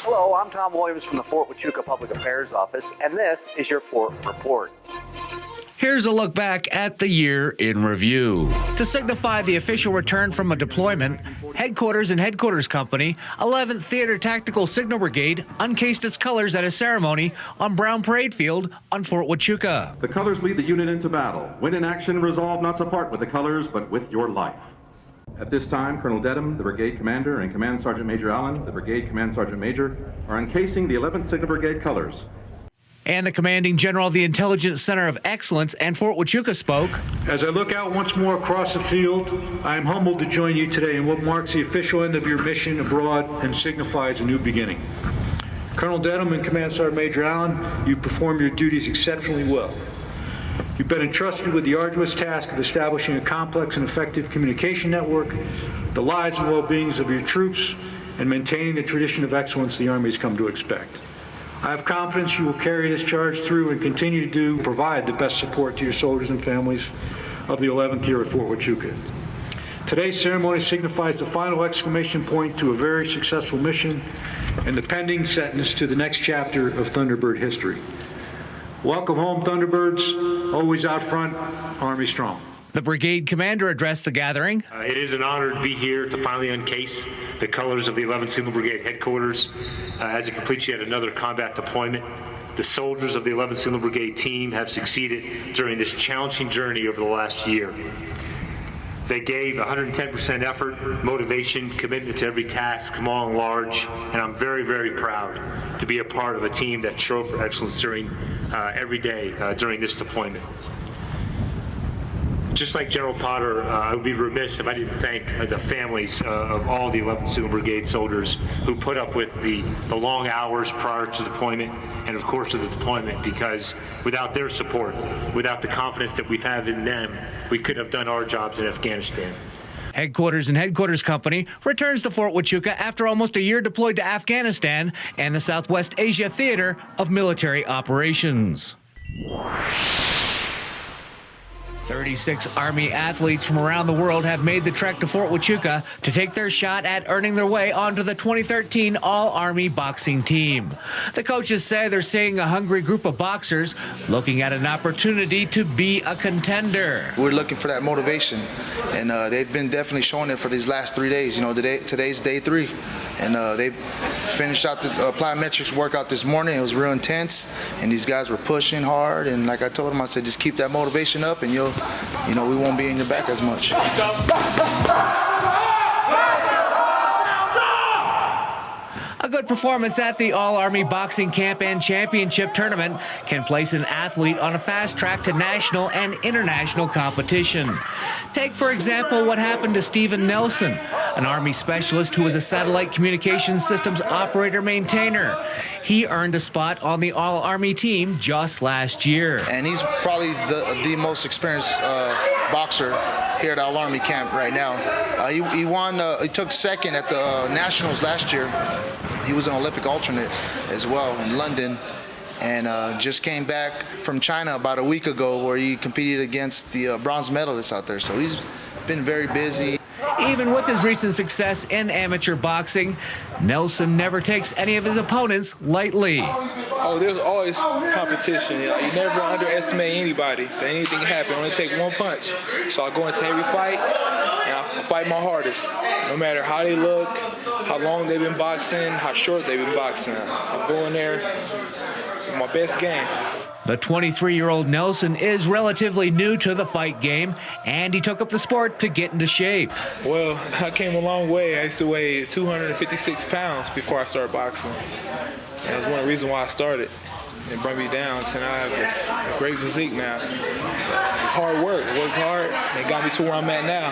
Hello, I'm Tom Williams from the Fort Huachuca Public Affairs Office, and this is your Fort Report. Here's a look back at the year in review. To signify the official return from a deployment, Headquarters and Headquarters Company, 11th Theater Tactical Signal Brigade uncased its colors at a ceremony on Brown Parade Field on Fort Huachuca. The colors lead the unit into battle. When in action, resolve not to part with the colors, but with your life. At this time, Colonel Dedham, the Brigade Commander, and Command Sergeant Major Allen, the Brigade Command Sergeant Major, are encasing the 11th Signal Brigade colors. And the Commanding General of the Intelligence Center of Excellence and Fort Huachuca spoke. As I look out once more across the field, I am humbled to join you today in what marks the official end of your mission abroad and signifies a new beginning. Colonel Dedham and Command Sergeant Major Allen, you perform your duties exceptionally well. You've been entrusted with the arduous task of establishing a complex and effective communication network, the lives and well-beings of your troops, and maintaining the tradition of excellence the Army has come to expect. I have confidence you will carry this charge through and continue to provide the best support to your soldiers and families of the 11th here at Fort Huachuca. Today's ceremony signifies the final exclamation point to a very successful mission and the pending sentence to the next chapter of Thunderbird history. Welcome home, Thunderbirds. Always out front, Army strong. The brigade commander addressed the gathering. It is an honor to be here to finally uncase the colors of the 11th Signal Brigade headquarters as it completes yet another combat deployment. The soldiers of the 11th Signal Brigade team have succeeded during this challenging journey over the last year. They gave 110% effort, motivation, commitment to every task, small and large, and I'm very, very proud to be a part of a team that strove for excellence during every day during this deployment. Just like General Potter, I would be remiss if I didn't thank the families of all the 11th Signal Brigade soldiers who put up with the long hours prior to deployment and of course to the deployment, because without their support, without the confidence that we have in them, we could have done our jobs in Afghanistan. Headquarters and Headquarters Company returns to Fort Huachuca after almost a year deployed to Afghanistan and the Southwest Asia Theater of Military Operations. 36 Army athletes from around the world have made the trek to Fort Huachuca to take their shot at earning their way onto the 2013 All-Army boxing team. The coaches say they're seeing a hungry group of boxers looking at an opportunity to be a contender. We're looking for that motivation, and they've been definitely showing it for these last 3 days. You know, today's day 3, and they finished out this plyometrics workout this morning. It was real intense, and these guys were pushing hard, and like I told them, I said, just keep that motivation up, and we won't be in your back as much. A good performance at the All-Army Boxing Camp and Championship Tournament can place an athlete on a fast track to national and international competition. Take, for example, what happened to Steven Nelson, an Army specialist who was a satellite communications systems operator-maintainer. He earned a spot on the All-Army team just last year. And he's probably the most experienced boxer here at All-Army Camp right now. He won, he took second at the Nationals last year. He was an Olympic alternate as well in London, and just came back from China about a week ago where he competed against the bronze medalists out there. So he's been very busy. Even with his recent success in amateur boxing, Nelson never takes any of his opponents lightly. Oh, there's always competition. You never underestimate anybody. Anything can happen. Only take one punch. So I go into every fight, and I fight my hardest. No matter how they look, how long they've been boxing, how short they've been boxing. I'm going there with my best game. The 23-year-old Nelson is relatively new to the fight game, and he took up the sport to get into shape. Well, I came a long way. I used to weigh 256 pounds before I started boxing. And that's one of the reasons why I started. It brought me down, so now I have a great physique now. So it's hard work. I worked hard, and it got me to where I'm at now.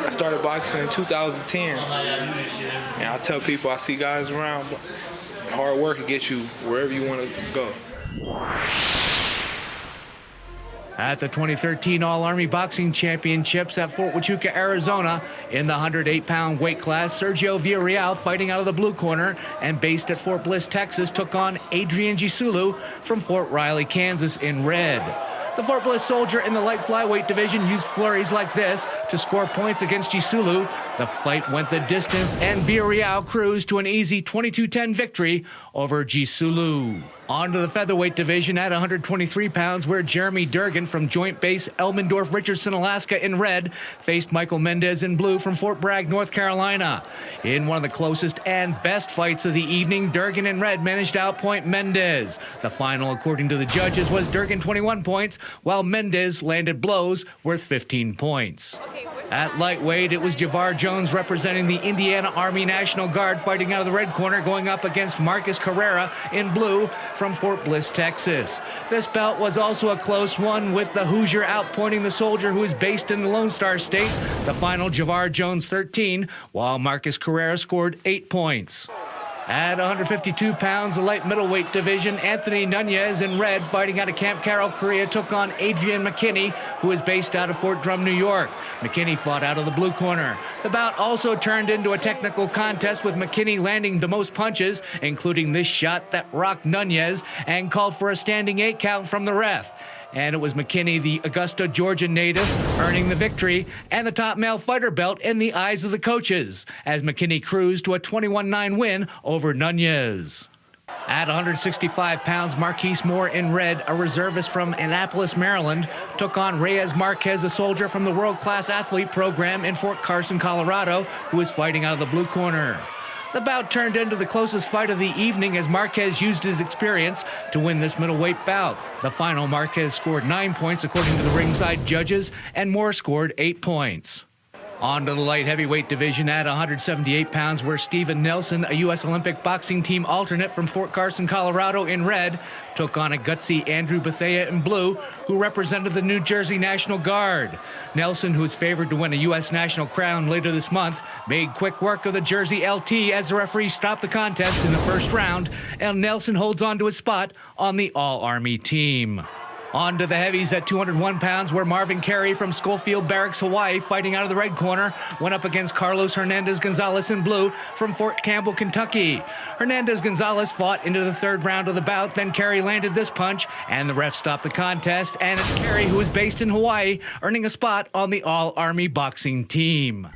I started boxing in 2010. And I tell people, I see guys around, but hard work will get you wherever you want to go. At the 2013 All-Army Boxing Championships at Fort Huachuca, Arizona, in the 108-pound weight class, Sergio Villarreal, fighting out of the blue corner and based at Fort Bliss, Texas, took on Adrian Gisulu from Fort Riley, Kansas, in red. The Fort Bliss soldier in the light flyweight division used flurries like this to score points against Jisulu. The fight went the distance, and Villarreal cruised to an easy 22-10 victory over Jisulu. On to the featherweight division at 123 pounds, where Jeremy Durgan from Joint Base Elmendorf, Richardson, Alaska in red faced Michael Mendez in blue from Fort Bragg, North Carolina. In one of the closest and best fights of the evening, Durgan in red managed to outpoint Mendez. The final, according to the judges, was Durgan 21 points, while Mendez landed blows worth 15 points. At lightweight, it was Javar Jones representing the Indiana Army National Guard fighting out of the red corner, going up against Marcus Carrera in blue from Fort Bliss, Texas. This bout was also a close one, with the Hoosier outpointing the soldier who is based in the Lone Star State. The final, Javar Jones 13, while Marcus Carrera scored 8 points. At 152 pounds, the light middleweight division, Anthony Nunez in red, fighting out of Camp Carroll, Korea, took on Adrian McKinney, who is based out of Fort Drum, New York. McKinney fought out of the blue corner. The bout also turned into a technical contest, with McKinney landing the most punches, including this shot that rocked Nunez and called for a standing 8 count from the ref. And it was McKinney, the Augusta, Georgia native, earning the victory and the top male fighter belt in the eyes of the coaches, as McKinney cruised to a 21-9 win over Nunez. At 165 pounds, Marquise Moore in red, a reservist from Annapolis, Maryland, took on Reyes Marquez, a soldier from the World Class Athlete Program in Fort Carson, Colorado, who was fighting out of the blue corner. The bout turned into the closest fight of the evening, as Marquez used his experience to win this middleweight bout. The final, Marquez scored 9 points according to the ringside judges, and Moore scored 8 points. On to the light heavyweight division at 178 pounds, where Steven Nelson, a U.S. Olympic boxing team alternate from Fort Carson, Colorado in red, took on a gutsy Andrew Bethea in blue, who represented the New Jersey National Guard. Nelson, who is favored to win a U.S. national crown later this month, made quick work of the Jersey LT as the referee stopped the contest in the first round, and Nelson holds on to his spot on the All-Army team. On to the heavies at 201 pounds, where Marvin Carey from Schofield Barracks, Hawaii, fighting out of the red corner, went up against Carlos Hernandez-Gonzalez in blue from Fort Campbell, Kentucky. Hernandez-Gonzalez fought into the third round of the bout, then Carey landed this punch, and the ref stopped the contest, and it's Carey, who is based in Hawaii, earning a spot on the All-Army boxing team.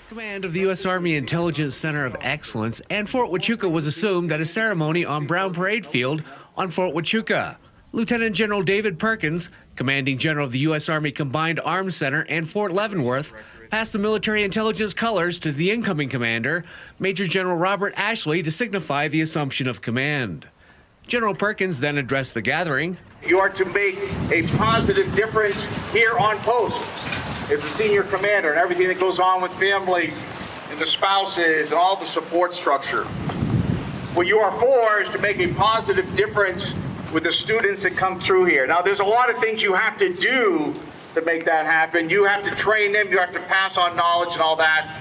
Command of the U.S. Army Intelligence Center of Excellence and Fort Huachuca was assumed at a ceremony on Brown Parade Field on Fort Huachuca. Lieutenant General David Perkins, commanding general of the U.S. Army Combined Arms Center and Fort Leavenworth, passed the military intelligence colors to the incoming commander, Major General Robert Ashley, to signify the assumption of command. General Perkins then addressed the gathering. You are to make a positive difference here on post as a senior commander, and everything that goes on with families and the spouses and all the support structure. What you are for is to make a positive difference with the students that come through here. Now, there's a lot of things you have to do to make that happen. You have to train them, you have to pass on knowledge and all that.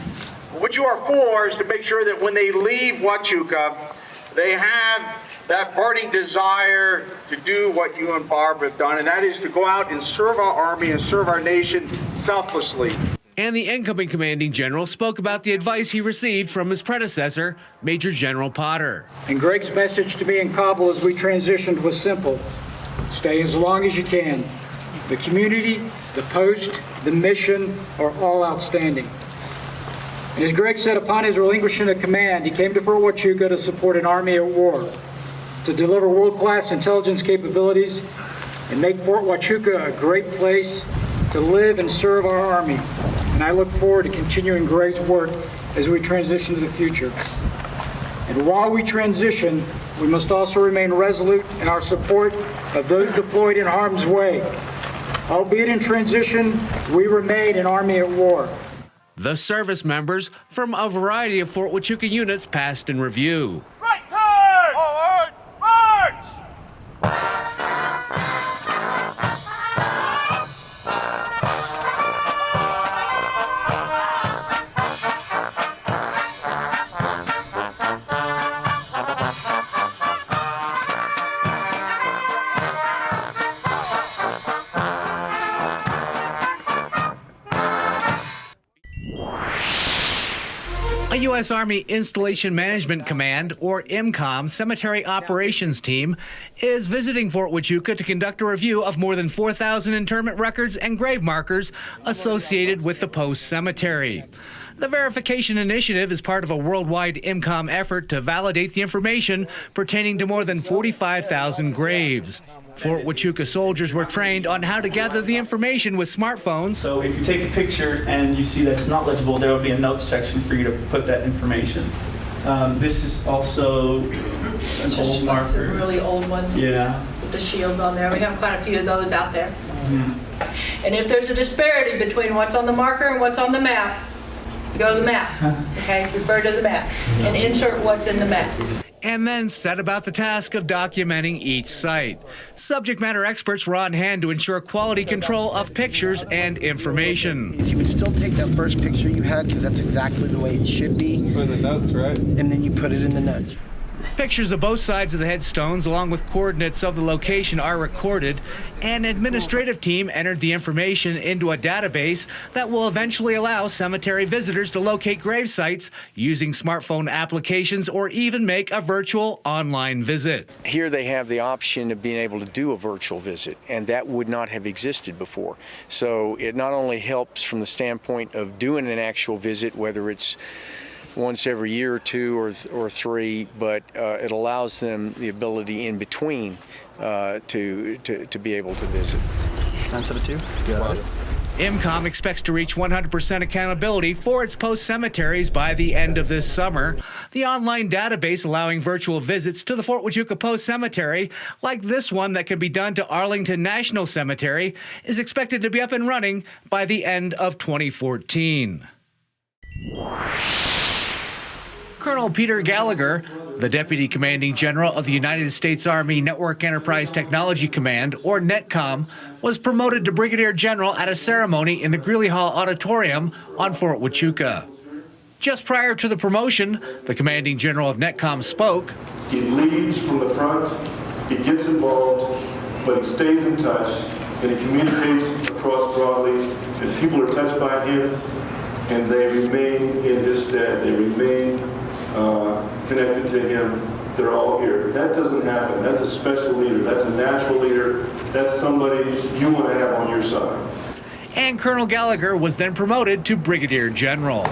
But what you are for is to make sure that when they leave Huachuca, they have that burning desire to do what you and Barb have done, and that is to go out and serve our Army and serve our nation selflessly. And the incoming commanding general spoke about the advice he received from his predecessor, Major General Potter. And Greg's message to me in Kabul as we transitioned was simple: stay as long as you can. The community, the post, the mission are all outstanding. And as Greg said, upon his relinquishing of command, he came to Fort Huachuca to support an army at war, to deliver world-class intelligence capabilities and make Fort Huachuca a great place to live and serve our Army. And I look forward to continuing Greg's work as we transition to the future. And while we transition, we must also remain resolute in our support of those deployed in harm's way. Albeit in transition, we remain an Army at war. The service members from a variety of Fort Huachuca units passed in review. Right turn! Forward! March! A U.S. Army Installation Management Command, or IMCOM, cemetery operations team is visiting Fort Huachuca to conduct a review of more than 4,000 interment records and grave markers associated with the post cemetery. The verification initiative is part of a worldwide IMCOM effort to validate the information pertaining to more than 45,000 graves. Fort Huachuca soldiers were trained on how to gather the information with smartphones. So if you take a picture and you see that it's not legible, there will be a notes section for you to put that information. This is also an old marker. A really old one. Yeah. With the shield on there. We have quite a few of those out there. And if there's a disparity between what's on the marker and what's on the map, you go to the map. Okay, refer to the map and insert what's in the map. And then set about the task of documenting each site. Subject matter experts were on hand to ensure quality control of pictures and information. You would still take that first picture you had, because that's exactly the way it should be. Put in the notes, right? And then you put it in the notes. Pictures of both sides of the headstones, along with coordinates of the location, are recorded. An administrative team entered the information into a database that will eventually allow cemetery visitors to locate grave sites using smartphone applications or even make a virtual online visit. Here they have the option of being able to do a virtual visit, and that would not have existed before. So it not only helps from the standpoint of doing an actual visit, whether it's once every year or two or three, but it allows them the ability in between to be able to visit. 972? Got it. IMCOM expects to reach 100% accountability for its post cemeteries by the end of this summer. The online database allowing virtual visits to the Fort Huachuca Post Cemetery, like this one that can be done to Arlington National Cemetery, is expected to be up and running by the end of 2014. Colonel Peter Gallagher, the Deputy Commanding General of the United States Army Network Enterprise Technology Command, or NETCOM, was promoted to Brigadier General at a ceremony in the Greeley Hall Auditorium on Fort Huachuca. Just prior to the promotion, the Commanding General of NETCOM spoke. He leads from the front, he gets involved, but he stays in touch, and he communicates across broadly, and people are touched by him, and they remain in his stead. They remain connected to him. They're all here. That doesn't happen. That's a special leader. That's a natural leader. That's somebody you want to have on your side. And Colonel Gallagher was then promoted to Brigadier General.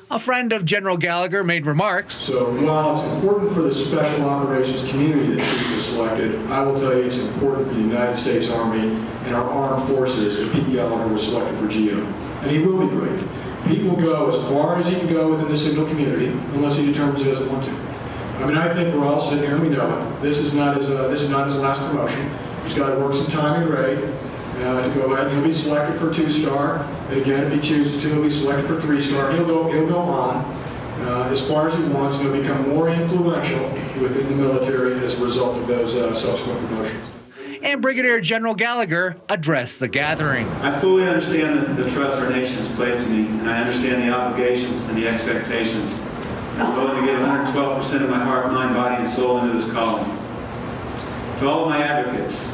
A friend of General Gallagher made remarks. So while it's important for the Special Operations community that Pete was selected, I will tell you it's important for the United States Army and our armed forces that Pete Gallagher was selected for GO. And he will be great. Pete will go as far as he can go within the signal community, unless he determines he doesn't want to. I mean, I think we're all sitting here and we know it. This is not his last promotion. He's got to work some time in grade to go ahead, and he'll be selected for 2-star. And again, if he chooses to, he'll be selected for 3-star. He'll go on as far as he wants, and he'll become more influential within the military as a result of those subsequent promotions. And Brigadier General Gallagher addressed the gathering. I fully understand the trust our nation has placed in me, and I understand the obligations and the expectations. I'm willing to give 112% of my heart, mind, body, and soul into this calling. To all of my advocates,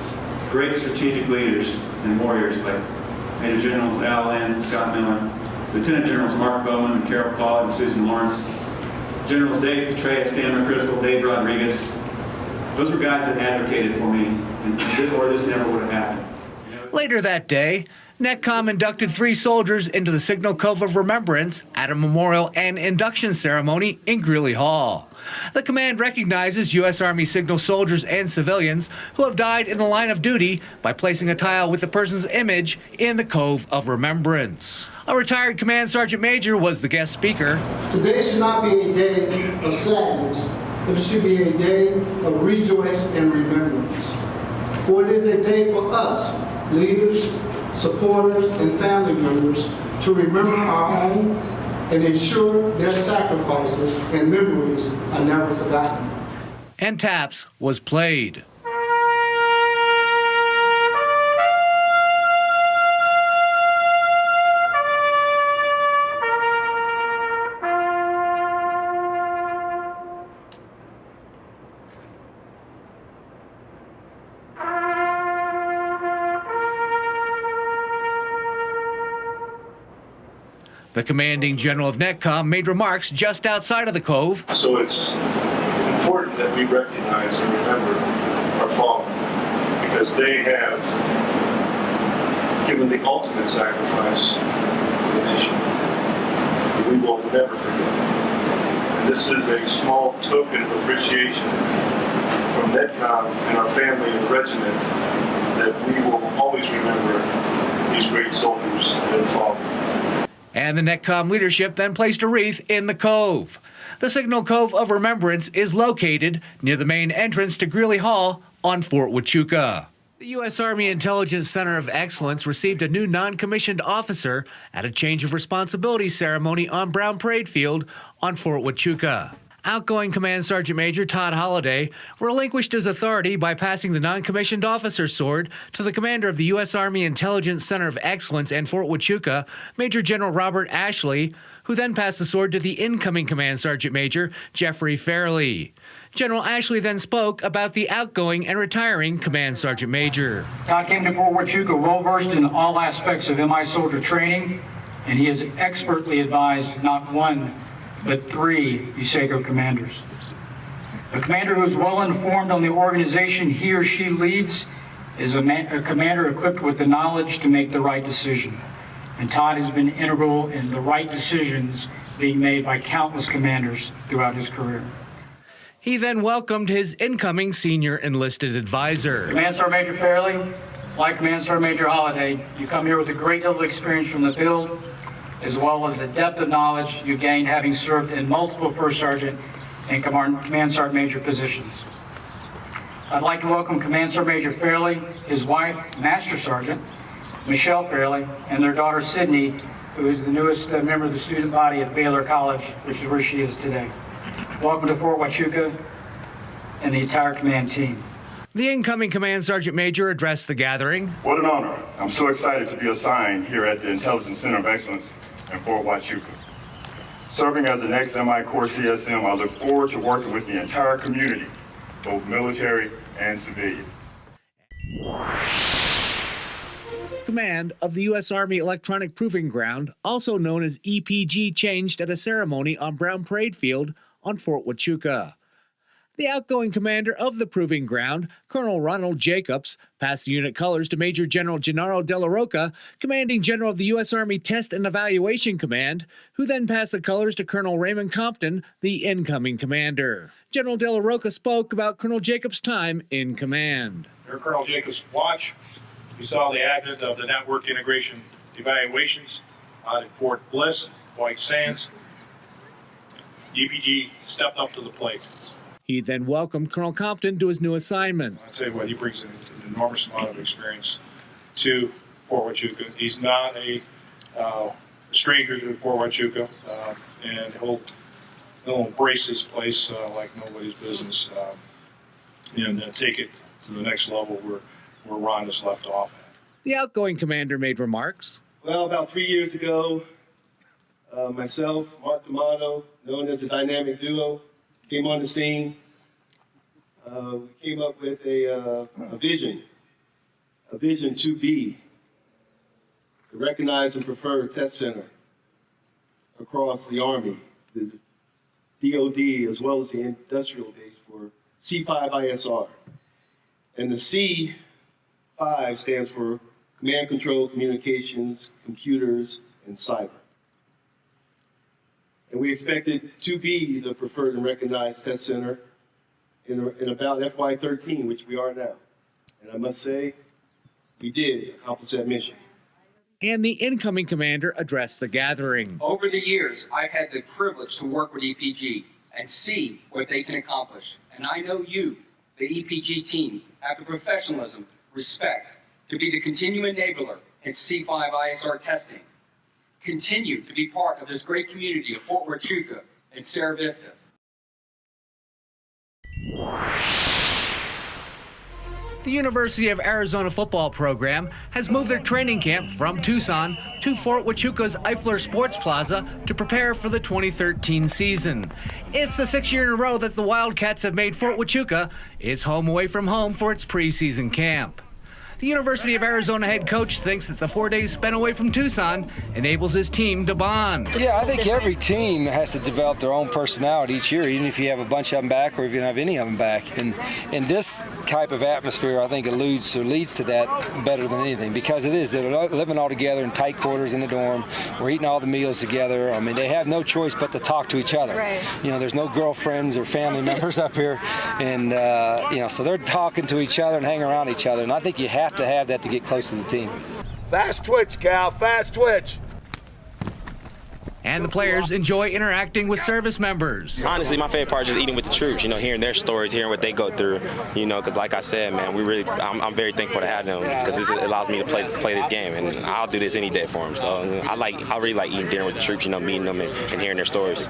great strategic leaders and warriors like Major Generals Al Lynn, Scott Miller, Lieutenant Generals Mark Bowman, and Carol Pollard, and Susan Lawrence, Generals Dave Petraeus, Stan McChrystal, Dave Rodriguez. Those were guys that advocated for me, or this never would have happened. Later that day, NETCOM inducted 3 soldiers into the Signal Cove of Remembrance at a memorial and induction ceremony in Greeley Hall. The command recognizes U.S. Army Signal soldiers and civilians who have died in the line of duty by placing a tile with the person's image in the Cove of Remembrance. A retired Command Sergeant Major was the guest speaker. Today should not be a day of sadness, but it should be a day of rejoice and remembrance. For it is a day for us, leaders, supporters, and family members, to remember our own and ensure their sacrifices and memories are never forgotten. And taps was played. The commanding general of NETCOM made remarks just outside of the Cove. So it's important that we recognize and remember our fallen, because they have given the ultimate sacrifice for the nation. We will never forget. And this is a small token of appreciation from NETCOM and our family and regiment, that we will always remember these great soldiers that have fallen. And the NETCOM leadership then placed a wreath in the Cove. The Signal Cove of Remembrance is located near the main entrance to Greeley Hall on Fort Huachuca. The U.S. Army Intelligence Center of Excellence received a new non-commissioned officer at a change of responsibility ceremony on Brown Parade Field on Fort Huachuca. Outgoing Command Sergeant Major Todd Holliday relinquished his authority by passing the non-commissioned officer sword to the commander of the U.S. Army Intelligence Center of Excellence and Fort Huachuca, Major General Robert Ashley, who then passed the sword to the incoming Command Sergeant Major Jeffrey Fairley. General Ashley then spoke about the outgoing and retiring Command Sergeant Major. Todd came to Fort Huachuca well-versed in all aspects of MI soldier training, and he has expertly advised not one, but 3 USACO commanders. A commander who is well informed on the organization he or she leads is a commander equipped with the knowledge to make the right decision. And Todd has been integral in the right decisions being made by countless commanders throughout his career. He then welcomed his incoming senior enlisted advisor. Command Sergeant Major Fairley, like Command Sergeant Major Holliday, you come here with a great deal of experience from the field, as well as the depth of knowledge you gained having served in multiple First Sergeant and Command Sergeant Major positions. I'd like to welcome Command Sergeant Major Fairley, his wife, Master Sergeant Michelle Fairley, and their daughter Sydney, who is the newest member of the student body at Baylor College, which is where she is today. Welcome to Fort Huachuca and the entire command team. The incoming Command Sergeant Major addressed the gathering. What an honor. I'm so excited to be assigned here at the Intelligence Center of Excellence in Fort Huachuca. Serving as the next MI Corps CSM, I look forward to working with the entire community, both military and civilian. Command of the U.S. Army Electronic Proving Ground, also known as EPG, changed at a ceremony on Brown Parade Field on Fort Huachuca. The outgoing commander of the Proving Ground, Colonel Ronald Jacobs, passed the unit colors to Major General Gennaro Della Rocca, commanding general of the U.S. Army Test and Evaluation Command, who then passed the colors to Colonel Raymond Compton, the incoming commander. General Della Rocca spoke about Colonel Jacobs' time in command. Under Colonel Jacobs' watch, we saw the advent of the network integration evaluations out at Fort Bliss, White Sands. EPG stepped up to the plate. He then welcomed Colonel Compton to his new assignment. I'll tell you what, he brings an enormous amount of experience to Fort Huachuca. He's not a stranger to Fort Huachuca, and he'll embrace this place like nobody's business, and take it to the next level where Ron has left off. The outgoing commander made remarks. Well, about 3 years ago, myself, Mark D'Amato, known as the Dynamic Duo, came on the scene. We came up with a vision to be the recognized and preferred test center across the Army, the DOD, as well as the industrial base for C5ISR. And the C5 stands for Command, Control, Communications, Computers, and Cyber. And we expected to be the preferred and recognized test center in about FY13, which we are now. And I must say, we did accomplish that mission. And the incoming commander addressed the gathering. Over the years, I've had the privilege to work with EPG and see what they can accomplish. And I know you, the EPG team, have the professionalism, respect, to be the continuing enabler in C5ISR testing. Continue to be part of this great community of Fort Huachuca and Sierra Vista. The University of Arizona football program has moved their training camp from Tucson to Fort Huachuca's Eifler Sports Plaza to prepare for the 2013 season. It's the 6th year in a row that the Wildcats have made Fort Huachuca its home away from home for its preseason camp. The University of Arizona head coach thinks that the 4 days spent away from Tucson enables his team to bond. Yeah, I think every team has to develop their own personality each year, even if you have a bunch of them back or if you don't have any of them back. And this type of atmosphere, I think, leads to that better than anything, because it is. They're living all together in tight quarters in the dorm. We're eating all the meals together. I mean, they have no choice but to talk to each other. Right. You know, there's no girlfriends or family members up here, and you know, so they're talking to each other and hanging around each other. And I think you have to have that to get close to the team. Fast twitch, Cal, fast twitch. And the players enjoy interacting with service members. Honestly, my favorite part is just eating with the troops, you know, hearing their stories, hearing what they go through, you know, because like I said, man, I'm very thankful to have them, because this allows me to play this game, and I'll do this any day for them. So I really like eating dinner with the troops, you know, meeting them and hearing their stories.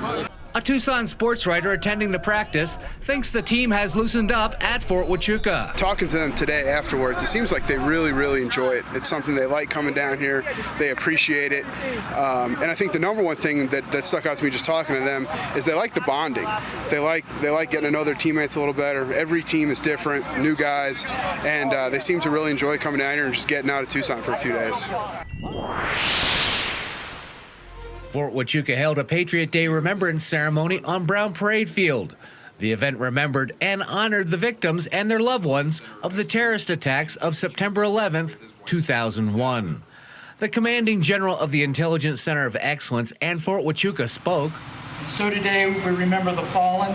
A Tucson sports writer attending the practice thinks the team has loosened up at Fort Huachuca. Talking to them today afterwards, it seems like they really, really enjoy it. It's something they like coming down here. They appreciate it. And I think the number one thing that stuck out to me just talking to them is they like the bonding. They like getting to know their teammates a little better. Every team is different, new guys, and they seem to really enjoy coming down here and just getting out of Tucson for a few days. Fort Huachuca held a Patriot Day Remembrance ceremony on Brown Parade Field. The event remembered and honored the victims and their loved ones of the terrorist attacks of September 11th, 2001. The commanding general of the Intelligence Center of Excellence and Fort Huachuca spoke. And so today we remember the fallen,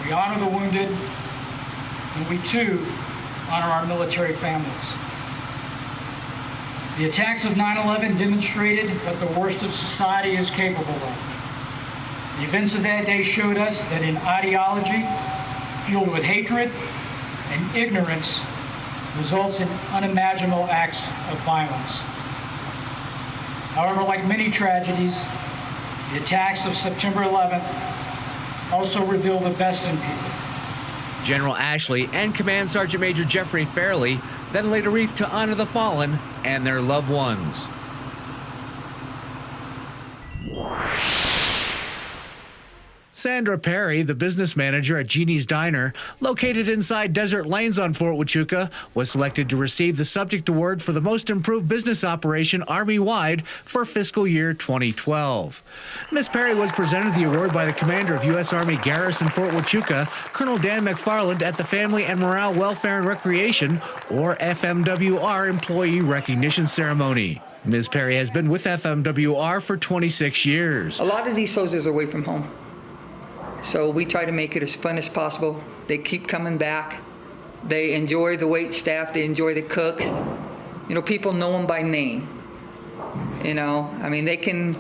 we honor the wounded, and we too honor our military families. The attacks of 9/11 demonstrated what the worst of society is capable of. The events of that day showed us that an ideology fueled with hatred and ignorance results in unimaginable acts of violence. However, like many tragedies, the attacks of September 11th also reveal the best in people. General Ashley and Command Sergeant Major Jeffrey Fairley then laid a wreath to honor the fallen and their loved ones. Sandra Perry, the business manager at Jeannie's Diner, located inside Desert Lanes on Fort Huachuca, was selected to receive the Subject Award for the Most Improved Business Operation Army-wide for fiscal year 2012. Ms. Perry was presented the award by the commander of U.S. Army Garrison Fort Huachuca, Colonel Dan McFarland, at the Family and Morale, Welfare and Recreation, or FMWR, Employee Recognition Ceremony. Ms. Perry has been with FMWR for 26 years. A lot of these soldiers are away from home. So we try to make it as fun as possible. They keep coming back. They enjoy the wait staff. They enjoy the cooks. You know, people know them by name. You know, I mean, they can,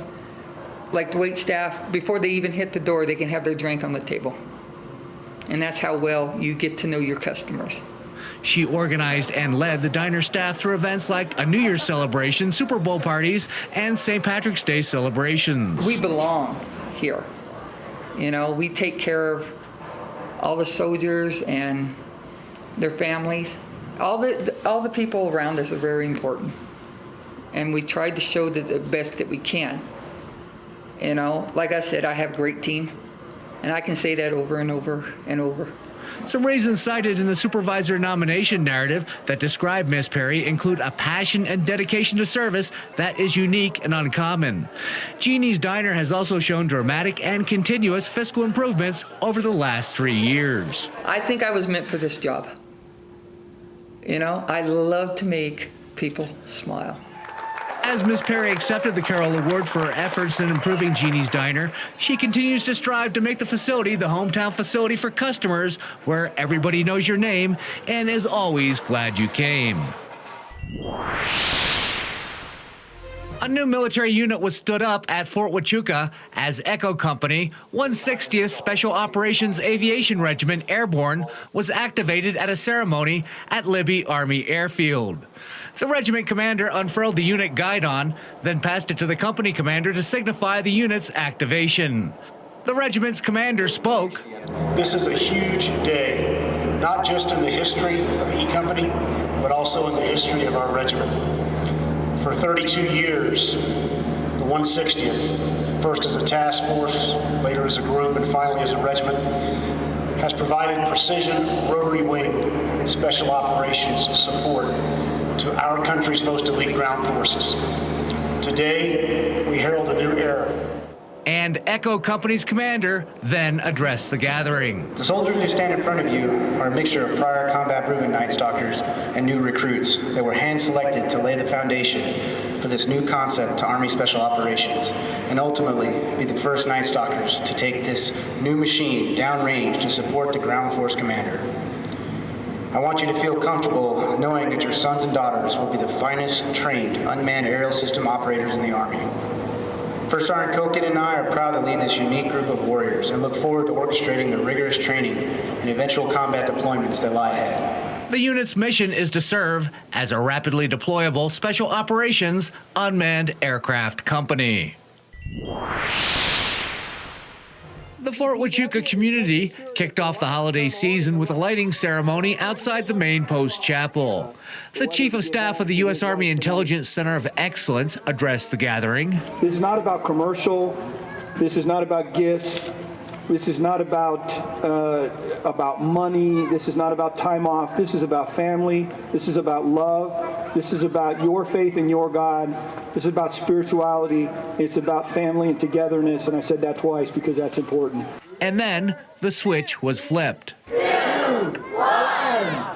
like the wait staff, before they even hit the door, they can have their drink on the table. And that's how well you get to know your customers. She organized and led the diner staff through events like a New Year's celebration, Super Bowl parties, and St. Patrick's Day celebrations. We belong here. You know, we take care of all the soldiers and their families. All the people around us are very important. And we try to show the best that we can. You know, like I said, I have a great team. And I can say that over and over and over. Some reasons cited in the supervisor nomination narrative that describe Ms. Perry include a passion and dedication to service that is unique and uncommon. Jeannie's Diner has also shown dramatic and continuous fiscal improvements over the last 3 years. I think I was meant for this job. You know, I love to make people smile. As Ms. Perry accepted the Carroll Award for her efforts in improving Jeannie's Diner, she continues to strive to make the facility the hometown facility for customers where everybody knows your name and is always glad you came. A new military unit was stood up at Fort Huachuca as Echo Company, 160th Special Operations Aviation Regiment Airborne, was activated at a ceremony at Libby Army Airfield. The regiment commander unfurled the unit guidon, then passed it to the company commander to signify the unit's activation. The regiment's commander spoke. This is a huge day, not just in the history of E Company, but also in the history of our regiment. For 32 years, the 160th, first as a task force, later as a group, and finally as a regiment, has provided precision rotary wing special operations support to our country's most elite ground forces. Today, we herald a new era. And Echo Company's commander then addressed the gathering. The soldiers who stand in front of you are a mixture of prior combat-proven Night Stalkers and new recruits that were hand-selected to lay the foundation for this new concept to Army Special Operations, and ultimately be the first Night Stalkers to take this new machine downrange to support the ground force commander. I want you to feel comfortable knowing that your sons and daughters will be the finest trained unmanned aerial system operators in the Army. First Sergeant Koken and I are proud to lead this unique group of warriors and look forward to orchestrating the rigorous training and eventual combat deployments that lie ahead. The unit's mission is to serve as a rapidly deployable special operations unmanned aircraft company. The Fort Huachuca community kicked off the holiday season with a lighting ceremony outside the main post chapel. The Chief of Staff of the U.S. Army Intelligence Center of Excellence addressed the gathering. This is not about commercial. This is not about gifts. This is not about money. This is not about time off. This is about family. This is about love. This is about your faith in your God. This is about spirituality. It's about family and togetherness. And I said that twice because that's important. And then the switch was flipped. 2, 1.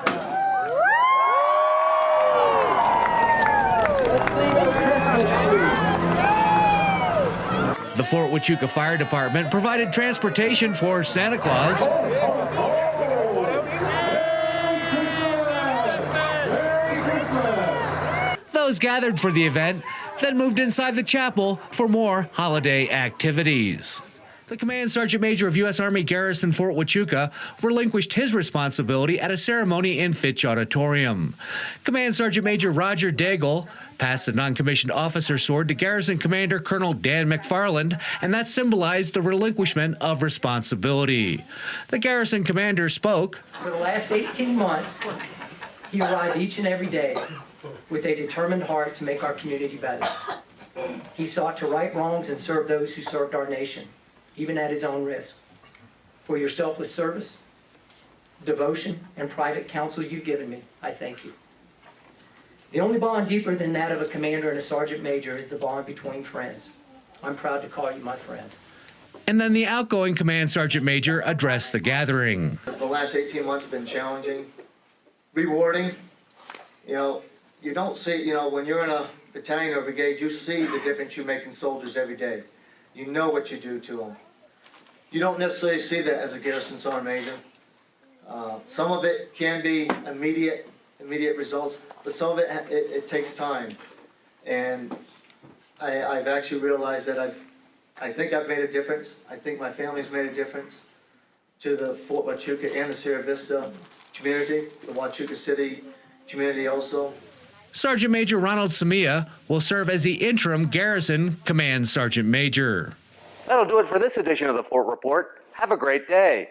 The Fort Huachuca Fire Department provided transportation for Santa Claus. Those gathered for the event then moved inside the chapel for more holiday activities. The Command Sergeant Major of U.S. Army Garrison Fort Huachuca relinquished his responsibility at a ceremony in Fitch Auditorium. Command Sergeant Major Roger Daigle passed the non-commissioned officer sword to Garrison Commander Colonel Dan McFarland, and that symbolized the relinquishment of responsibility. The Garrison Commander spoke. For the last 18 months, he arrived each and every day with a determined heart to make our community better. He sought to right wrongs and serve those who served our nation, even at his own risk. For your selfless service, devotion, and private counsel you've given me, I thank you. The only bond deeper than that of a commander and a sergeant major is the bond between friends. I'm proud to call you my friend. And then the outgoing Command Sergeant Major addressed the gathering. The last 18 months have been challenging, rewarding. You don't see, when you're in a battalion or brigade, you see the difference you make in soldiers every day. You know what you do to them. You don't necessarily see that as a Garrison Sergeant Major. Some of it can be immediate results, but some of it takes time. And I've actually realized that I think I've made a difference. I think my family's made a difference to the Fort Huachuca and the Sierra Vista community, the Huachuca City community also. Sergeant Major Ronald Samia will serve as the interim Garrison Command Sergeant Major. That'll do it for this edition of the Fort Report. Have a great day.